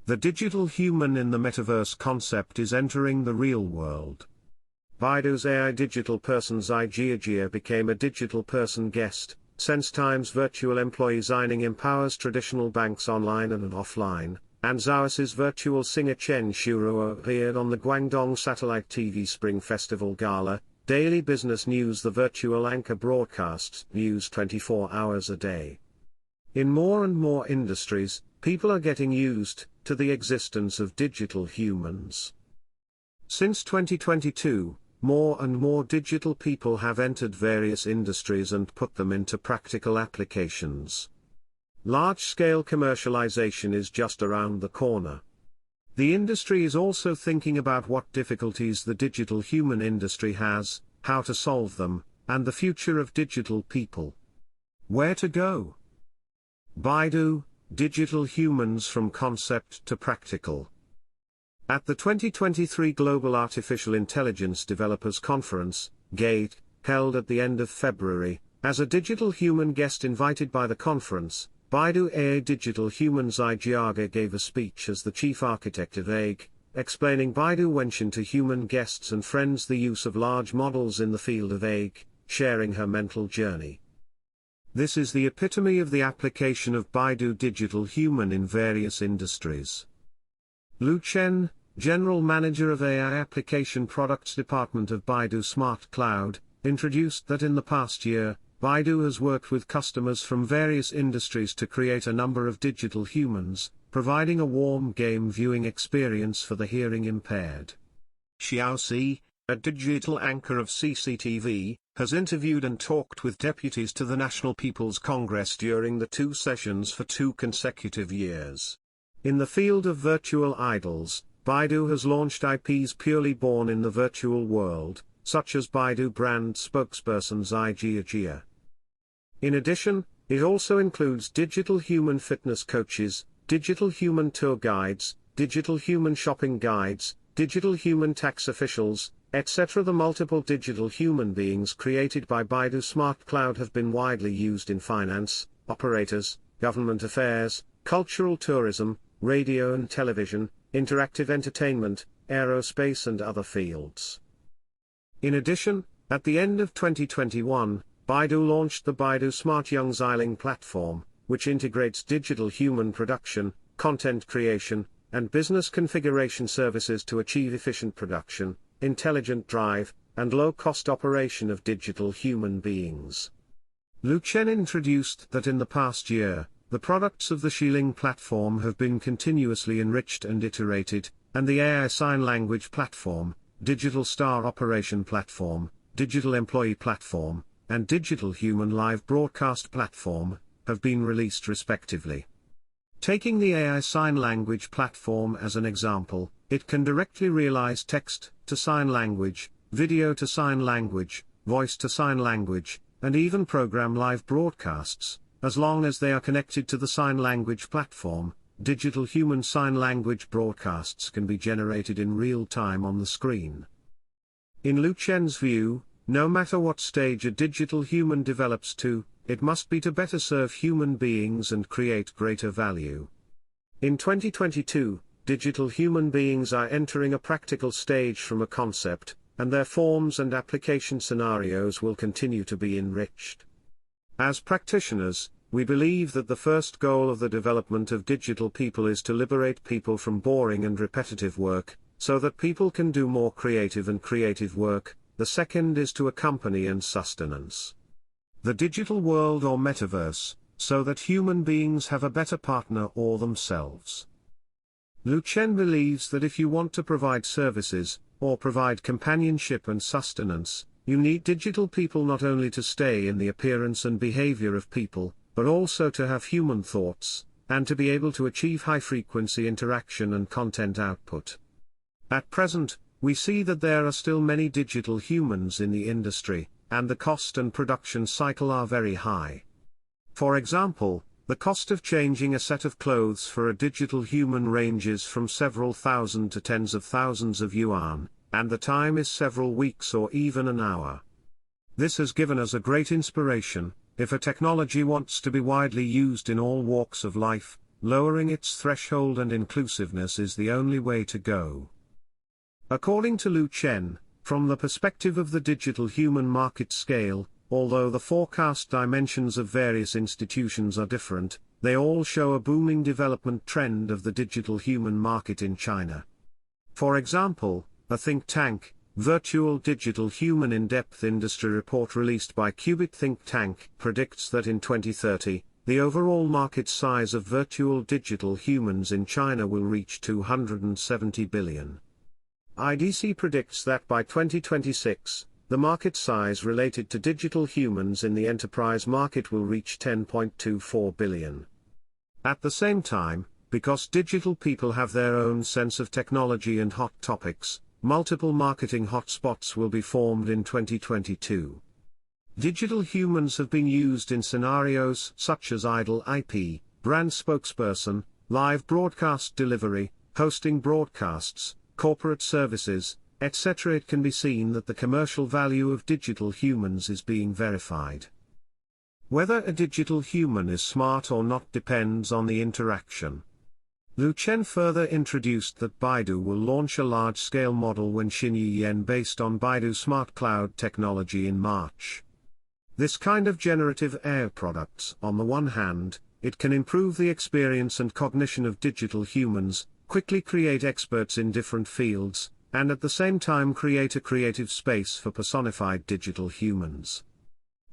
The digital human in the metaverse concept is entering the real world. Baidu's AI digital person Zai Jiajia became a digital person guest. SenseTime's virtual employee Zining empowers traditional banks online and offline, and Zhaos's virtual singer Chen Shuruo appeared on the Guangdong Satellite TV Spring Festival Gala. Daily business news. The virtual anchor broadcasts news 24 hours a day. In more and more industries, people are getting used to the existence of digital humans. Since 2022, more and more digital people have entered various industries and put them into practical applications. Large-scale commercialization is just around the corner. The industry is also thinking about what difficulties the digital human industry has, how to solve them, and the future of digital people. Where to go? Baidu, digital humans from concept to practical. At the 2023 Global Artificial Intelligence Developers Conference, GATE, held at the end of February, as a digital human guest invited by the conference, Baidu AI digital human Zai Jiajia gave a speech as the chief architect of AI, explaining Baidu mentioned to human guests and friends the use of large models in the field of AI, sharing her mental journey. This is the epitome of the application of Baidu digital human in various industries. Lu Chen, General Manager of AI Application Products Department of Baidu Smart Cloud, introduced that in the past year, Baidu has worked with customers from various industries to create a number of digital humans, providing a warm game viewing experience for the hearing impaired. Xiao Si, a digital anchor of CCTV, has interviewed and talked with deputies to the National People's Congress during the 2 sessions for 2 consecutive years. In the field of virtual idols, Baidu has launched IPs purely born in the virtual world, such as Baidu brand spokesperson Zai Jiajia. In addition, it also includes digital human fitness coaches, digital human tour guides, digital human shopping guides, digital human tax officials, etc. The multiple digital human beings created by Baidu Smart Cloud have been widely used in finance, operators, government affairs, cultural tourism, radio and television, interactive entertainment, aerospace and other fields. In addition, at the end of 2021, Baidu launched the Baidu Smart Young Xiling platform, which integrates digital human production, content creation, and business configuration services to achieve efficient production, intelligent drive, and low-cost operation of digital human beings. Lu Chen introduced that in the past year, the products of the Xiling platform have been continuously enriched and iterated, and the AI Sign Language platform, Digital Star Operation platform, Digital Employee platform, and Digital Human Live Broadcast platform, have been released respectively. Taking the AI Sign Language platform as an example, it can directly realize text to sign language, video to sign language, voice to sign language, and even program live broadcasts, as long as they are connected to the sign language platform. Digital human sign language broadcasts can be generated in real time on the screen. In Lu Chen's view, no matter what stage a digital human develops to, it must be to better serve human beings and create greater value. In 2022, digital human beings are entering a practical stage from a concept, and their forms and application scenarios will continue to be enriched. As practitioners, we believe that the first goal of the development of digital people is to liberate people from boring and repetitive work, so that people can do more creative and creative work. The second is to accompany and sustenance the digital world or metaverse, so that human beings have a better partner or themselves. Lu Chen believes that if you want to provide services, or provide companionship and sustenance, you need digital people not only to stay in the appearance and behavior of people, but also to have human thoughts, and to be able to achieve high-frequency interaction and content output. At present, we see that there are still many digital humans in the industry, and the cost and production cycle are very high. For example, the cost of changing a set of clothes for a digital human ranges from several thousand to tens of thousands of yuan, and the time is several weeks or even an hour. This has given us a great inspiration. If a technology wants to be widely used in all walks of life, lowering its threshold and inclusiveness is the only way to go. According to Lu Chen, from the perspective of the digital human market scale, although the forecast dimensions of various institutions are different, they all show a booming development trend of the digital human market in China. For example, a think tank, Virtual Digital Human In-Depth Industry Report released by Qubit Think Tank, predicts that in 2030, the overall market size of virtual digital humans in China will reach 270 billion. IDC predicts that by 2026, the market size related to digital humans in the enterprise market will reach 10.24 billion. At the same time, because digital people have their own sense of technology and hot topics, multiple marketing hotspots will be formed in 2022. Digital humans have been used in scenarios such as idle IP, brand spokesperson, live broadcast delivery, hosting broadcasts, corporate services, etc. It can be seen that the commercial value of digital humans is being verified. Whether a digital human is smart or not depends on the interaction. Lu Chen further introduced that Baidu will launch a large-scale model when Xinyi based on Baidu Smart Cloud technology in March. This kind of generative AI products, on the one hand, it can improve the experience and cognition of digital humans, quickly create experts in different fields, and at the same time create a creative space for personified digital humans.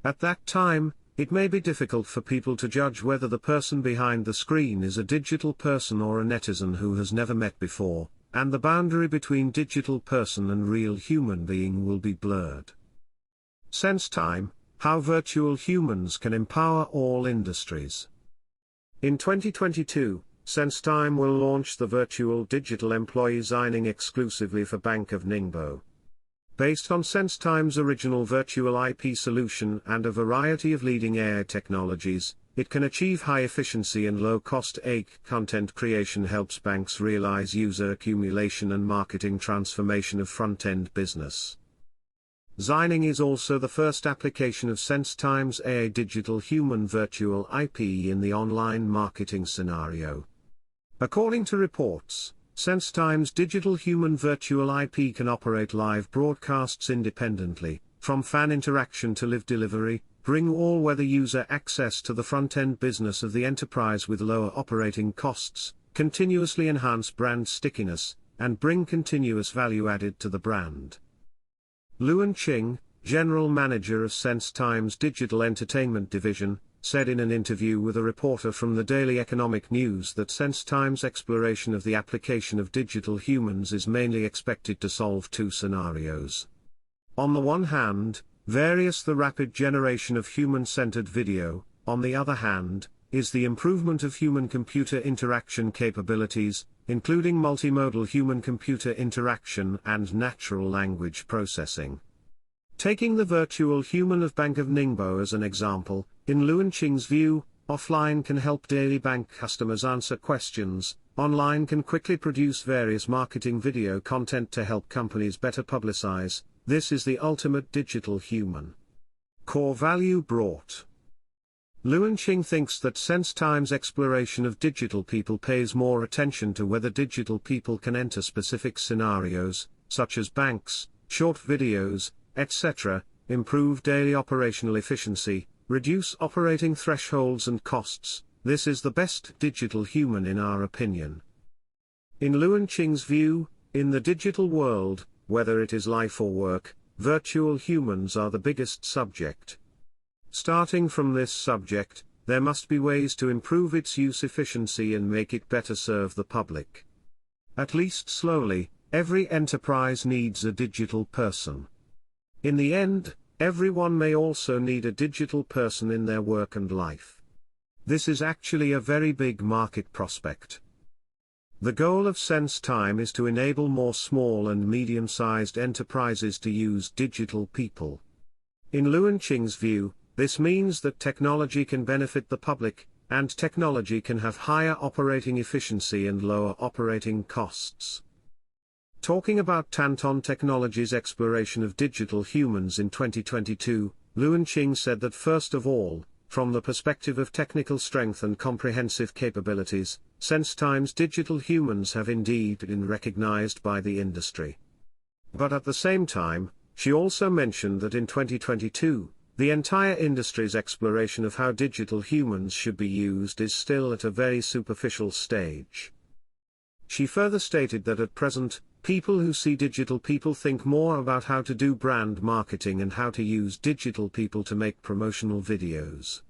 At that time, it may be difficult for people to judge whether the person behind the screen is a digital person or a netizen who has never met before, and the boundary between digital person and real human being will be blurred. SenseTime: How virtual humans can empower all industries. In 2022, SenseTime will launch the virtual digital employee signing exclusively for Bank of Ningbo. Based on SenseTime's original virtual IP solution and a variety of leading AI technologies, it can achieve high efficiency and low-cost AI content creation. Helps banks realize user accumulation and marketing transformation of front-end business. Signing is also the first application of SenseTime's AI digital human virtual IP in the online marketing scenario. According to reports, SenseTime's digital human virtual IP can operate live broadcasts independently, from fan interaction to live delivery, bring all-weather user access to the front-end business of the enterprise with lower operating costs, continuously enhance brand stickiness, and bring continuous value added to the brand. Luan Qing, general manager of SenseTime's digital entertainment division, said in an interview with a reporter from the Daily Economic News that SenseTime's exploration of the application of digital humans is mainly expected to solve two scenarios. On the one hand, the rapid generation of human-centered video, on the other hand, is the improvement of human-computer interaction capabilities, including multimodal human-computer interaction and natural language processing. Taking the virtual human of Bank of Ningbo as an example, in Luan Qing's view, offline can help daily bank customers answer questions, online can quickly produce various marketing video content to help companies better publicize. This is the ultimate digital human. Core value brought. Luan Qing thinks that SenseTime's exploration of digital people pays more attention to whether digital people can enter specific scenarios, such as banks, short videos, etc., improve daily operational efficiency, reduce operating thresholds and costs. This is the best digital human in our opinion. In Luan Qing's view, in the digital world, whether it is life or work, virtual humans are the biggest subject. Starting from this subject, there must be ways to improve its use efficiency and make it better serve the public. At least slowly, every enterprise needs a digital person. In the end, everyone may also need a digital person in their work and life. This is actually a very big market prospect. The goal of SenseTime is to enable more small and medium-sized enterprises to use digital people. In Luan Qing's view, this means that technology can benefit the public, and technology can have higher operating efficiency and lower operating costs. Talking about Tanton Technologies' exploration of digital humans in 2022, Luan Qing said that first of all, from the perspective of technical strength and comprehensive capabilities, since times digital humans have indeed been recognized by the industry. But at the same time, she also mentioned that in 2022, the entire industry's exploration of how digital humans should be used is still at a very superficial stage. She further stated that at present, people who see digital people think more about how to do brand marketing and how to use digital people to make promotional videos.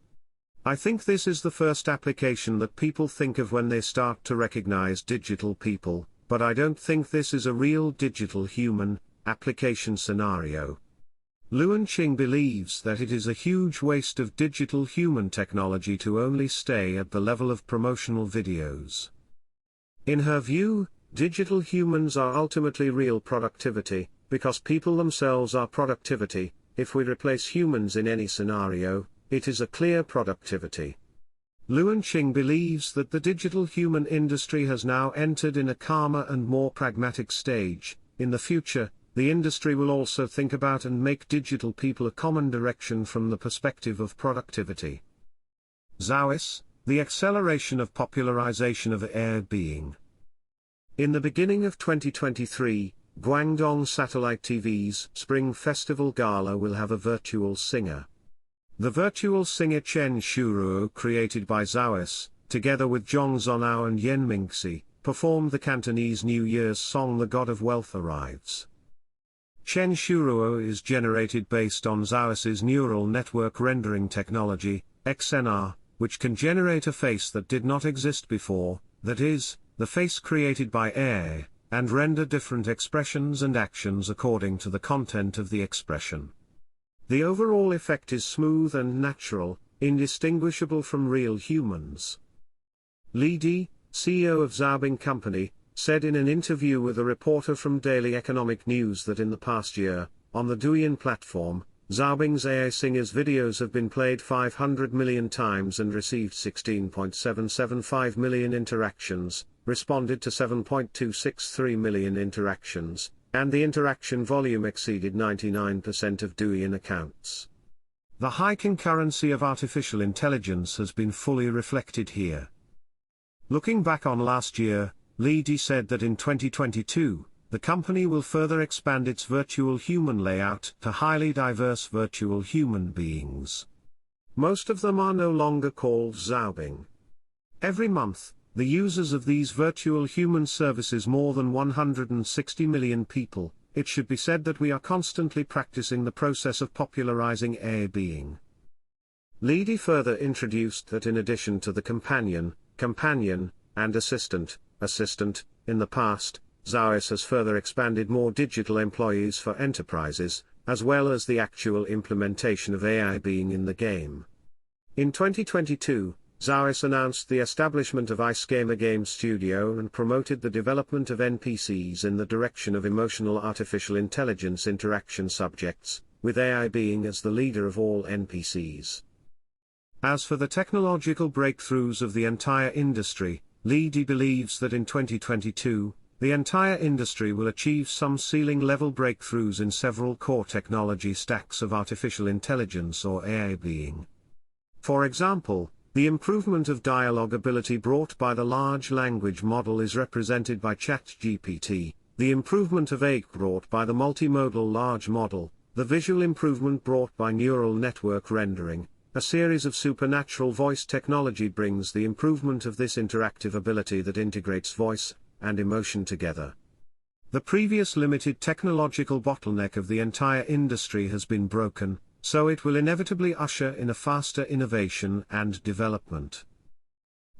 I think this is the first application that people think of when they start to recognize digital people, but I don't think this is a real digital human application scenario. Luan Qing believes that it is a huge waste of digital human technology to only stay at the level of promotional videos. In her view, digital humans are ultimately real productivity, because people themselves are productivity. If we replace humans in any scenario, it is a clear productivity. Luan Qing believes that the digital human industry has now entered in a calmer and more pragmatic stage. In the future, the industry will also think about and make digital people a common direction from the perspective of productivity. Zhaois, the acceleration of popularization of AI being. In the beginning of 2023, Guangdong Satellite TV's Spring Festival Gala will have a virtual singer. The virtual singer Chen Shuruo, created by Zhaois, together with Zhong Zonao and Yen Mingxi, performed the Cantonese New Year's song The God of Wealth Arrives. Chen Shuruo is generated based on Zhaois's neural network rendering technology, XNR, which can generate a face that did not exist before, that is, the face created by AI, and render different expressions and actions according to the content of the expression. The overall effect is smooth and natural, indistinguishable from real humans. Li Di, CEO of Xiaobing Company, said in an interview with a reporter from Daily Economic News that in the past year, on the Douyin platform, Xiaobing's AI singers' videos have been played 500 million times and received 16.775 million interactions, responded to 7.263 million interactions, and the interaction volume exceeded 99% of Douyin accounts. The high concurrency of artificial intelligence has been fully reflected here. Looking back on last year, Li Di said that in 2022, the company will further expand its virtual human layout to highly diverse virtual human beings. Most of them are no longer called Xiaobing. Every month, the users of these virtual human services more than 160 million people. It should be said that we are constantly practicing the process of popularizing AI being. Li Di further introduced that in addition to the companion, and assistant, in the past, Zhaois has further expanded more digital employees for enterprises, as well as the actual implementation of AI being in the game. In 2022, Zhaois announced the establishment of Ice Gamer Game Studio and promoted the development of NPCs in the direction of emotional artificial intelligence interaction subjects, with AI being as the leader of all NPCs. As for the technological breakthroughs of the entire industry, Li Di believes that in 2022, the entire industry will achieve some ceiling-level breakthroughs in several core technology stacks of artificial intelligence or AI being. For example, the improvement of dialogue ability brought by the large language model is represented by ChatGPT, the improvement of AI brought by the multimodal large model, the visual improvement brought by neural network rendering. A series of supernatural voice technology brings the improvement of this interactive ability that integrates voice and emotion together. The previous limited technological bottleneck of the entire industry has been broken, so it will inevitably usher in a faster innovation and development.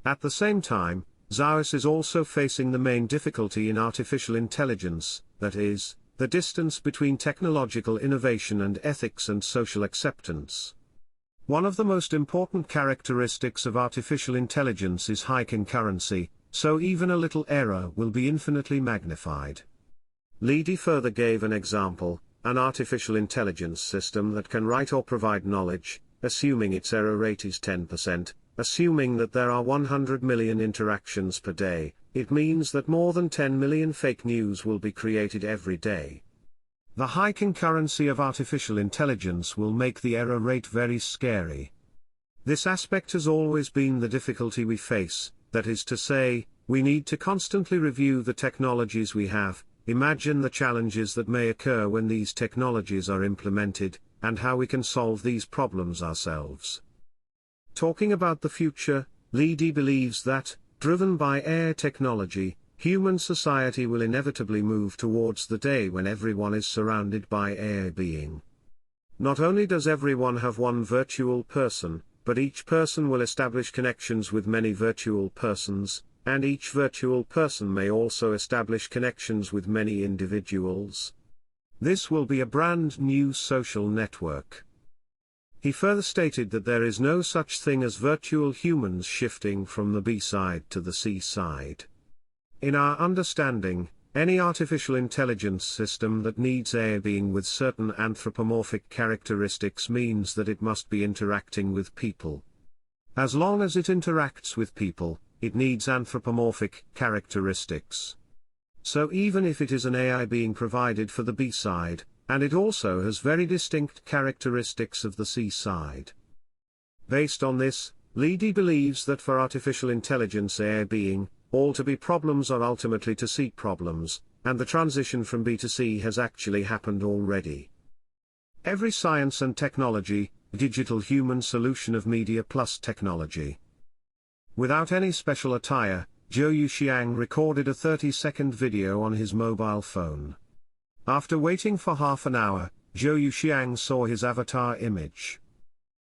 At the same time, Zhaois is also facing the main difficulty in artificial intelligence, that is, the distance between technological innovation and ethics and social acceptance. One of the most important characteristics of artificial intelligence is high concurrency, so even a little error will be infinitely magnified. Li Di further gave an example, an artificial intelligence system that can write or provide knowledge, assuming its error rate is 10%, assuming that there are 100 million interactions per day, it means that more than 10 million fake news will be created every day. The high concurrency of artificial intelligence will make the error rate very scary. This aspect has always been the difficulty we face, that is to say, we need to constantly review the technologies we have, imagine the challenges that may occur when these technologies are implemented, and how we can solve these problems ourselves. Talking about the future, Leedy believes that, driven by AI technology, human society will inevitably move towards the day when everyone is surrounded by AI being. Not only does everyone have one virtual person, but each person will establish connections with many virtual persons, and each virtual person may also establish connections with many individuals. This will be a brand new social network. He further stated that there is no such thing as virtual humans shifting from the B side to the C side. In our understanding, any artificial intelligence system that needs AI being with certain anthropomorphic characteristics means that it must be interacting with people. As long as it interacts with people, it needs anthropomorphic characteristics. So even if it is an AI being provided for the B side, and it also has very distinct characteristics of the C side. Based on this, Leedy believes that for artificial intelligence AI being, all to B problems are ultimately to C problems, and the transition from B to C has actually happened already. Every science and technology, digital human solution of media plus technology. Without any special attire, Zhou Yuxiang recorded a 30-second video on his mobile phone. After waiting for half an hour, Zhou Yuxiang saw his avatar image.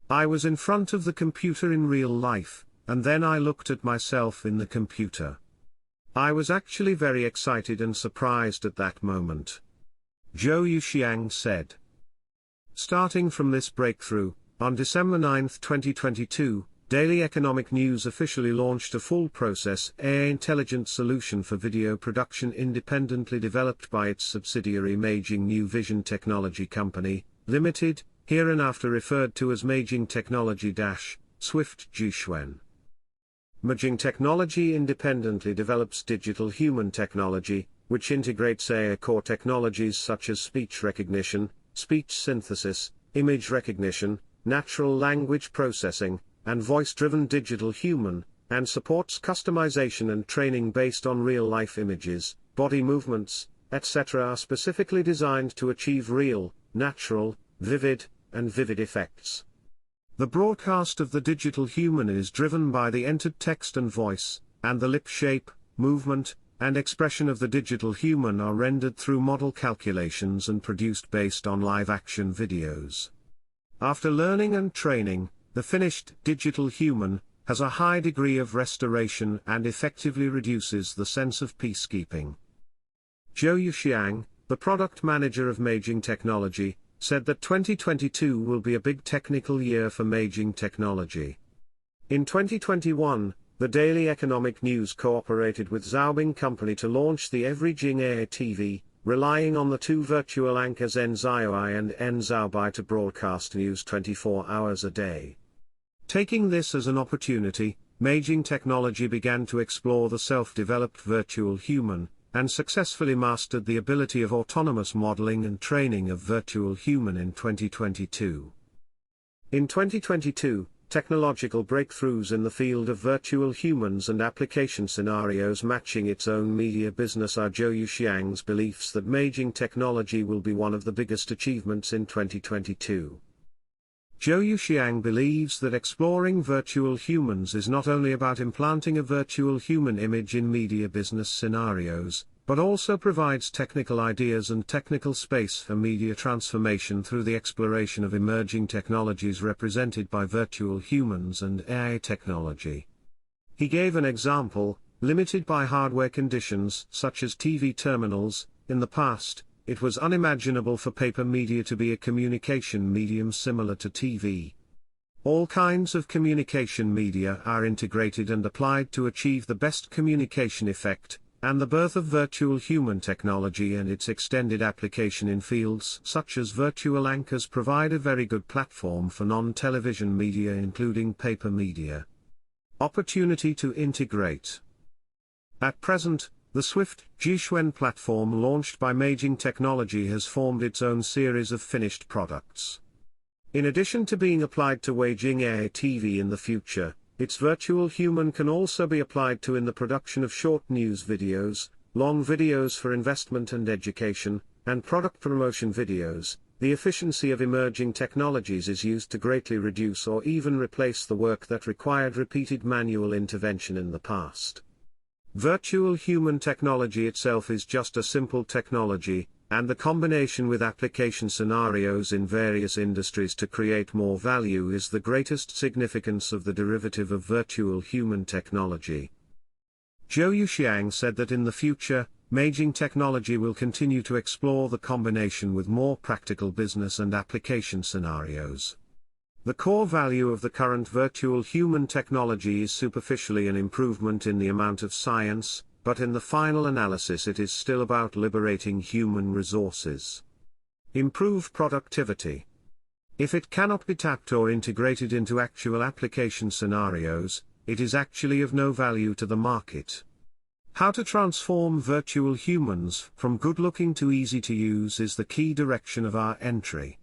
I was in front of the computer in real life, and then I looked at myself in the computer. I was actually very excited and surprised at that moment. Zhou Yuxiang said. Starting from this breakthrough, on December 9, 2022, Daily Economic News officially launched a full-process AI intelligent solution for video production independently developed by its subsidiary Meijing New Vision Technology Company, Limited, hereinafter referred to as Meijing Technology - Swift Jixuan. Meijing Technology independently develops digital human technology, which integrates AI core technologies such as speech recognition, speech synthesis, image recognition, natural language processing, and voice-driven digital human, and supports customization and training based on real-life images, body movements, etc. are specifically designed to achieve real, natural, vivid, and vivid effects. The broadcast of the digital human is driven by the entered text and voice, and the lip shape, movement, and expression of the digital human are rendered through model calculations and produced based on live-action videos. After learning and training, the finished digital human has a high degree of restoration and effectively reduces the sense of peacekeeping. Zhou Yuxiang, the product manager of Meijing Technology, said that 2022 will be a big technical year for Meijing Technology. In 2021, the Daily Economic News cooperated with Xiaobing Company to launch the Everyjing AI TV, relying on the two virtual anchors N Xiaoai and N Xiaobai to broadcast news 24 hours a day. Taking this as an opportunity, Meijing Technology began to explore the self-developed virtual human, and successfully mastered the ability of autonomous modeling and training of virtual human in 2022. In 2022, technological breakthroughs in the field of virtual humans and application scenarios matching its own media business are Zhou Yuxiang's beliefs that Meijing Technology will be one of the biggest achievements in 2022. Zhou Yuxiang believes that exploring virtual humans is not only about implanting a virtual human image in media business scenarios, but also provides technical ideas and technical space for media transformation through the exploration of emerging technologies represented by virtual humans and AI technology. He gave an example, limited by hardware conditions such as TV terminals. In the past, it was unimaginable for paper media to be a communication medium similar to TV. All kinds of communication media are integrated and applied to achieve the best communication effect, and the birth of virtual human technology and its extended application in fields such as virtual anchors provide a very good platform for non-television media including paper media. Opportunity to integrate. At present, the Swift Jixuan platform launched by Meijing Technology has formed its own series of finished products. In addition to being applied to waging AI TV in the future, its virtual human can also be applied to in the production of short news videos, long videos for investment and education, and product promotion videos. The efficiency of emerging technologies is used to greatly reduce or even replace the work that required repeated manual intervention in the past. Virtual human technology itself is just a simple technology, and the combination with application scenarios in various industries to create more value is the greatest significance of the derivative of virtual human technology. Zhou Yuxiang said that in the future, imaging technology will continue to explore the combination with more practical business and application scenarios. The core value of the current virtual human technology is superficially an improvement in the amount of science, but in the final analysis it is still about liberating human resources. Improve productivity. If it cannot be tapped or integrated into actual application scenarios, it is actually of no value to the market. How to transform virtual humans from good-looking to easy to use is the key direction of our entry.